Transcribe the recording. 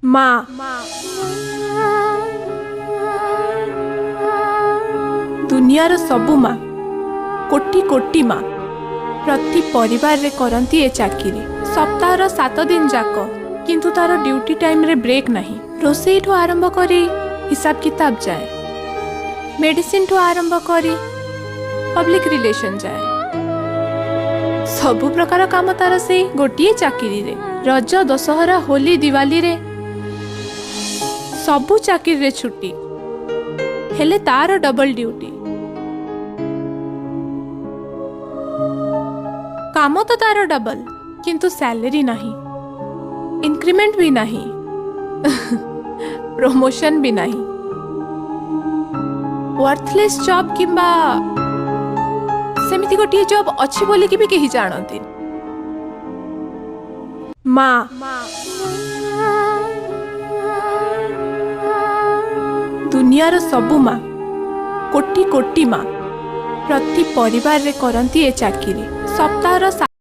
माँ दुनियार सबु माँ कोटी कोटी माँ प्रति परिवार रे करंती ए चाकरी सप्ताहर 7 दिन जाक किंतु तार ड्यूटी टाइम रे ब्रेक नहीं। रोषेई ठू आरंभ करी हिसाब किताब जाए, मेडिसिन ठू आरंभ करी पब्लिक रिलेशन जाए, सबु प्रकार काम तार से गोटिए चाकरी रे। रज दशहरा होली दिवाली रे सबु चाकरी रे छुट्टी हेले तार डबल ड्यूटी। काम तो तार डबल किंतु सैलरी नहीं, इंक्रीमेंट भी नहीं प्रमोशन भी नहीं। वर्थलेस जॉब किंबा सेमिति गोटे जॉब अच्छी बोली कि भी कहीं जानती। माँ दुनियार सबु माँ कोटी कोटी माँ प्रति परिवार रे करंती ए चाकरी सप्ताहर